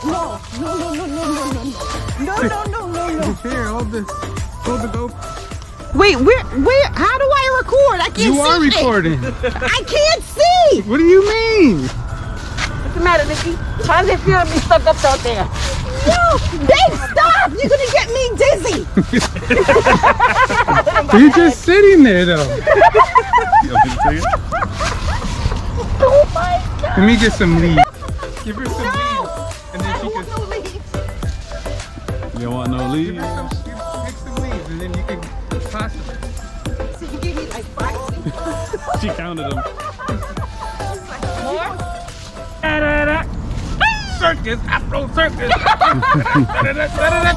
No. Here, hold the GoPro. Wait, where? How do I record? I can't see. You are recording. I can't see. What do you mean? What's the matter, Nikki? How's it feel to be stuck up out there? No, Dave, stop! You're gonna get me dizzy. You're just sitting there, though. Oh my God. Let me get some leaves. Give her some leaves, and then she can. No leaves. You don't want no Give leaves? her some. Pick some leaves, and then you can possibly. So you gave me like 5 leaves. She counted them. More? Circus, Afro circus. Da-da-da-da-da-da.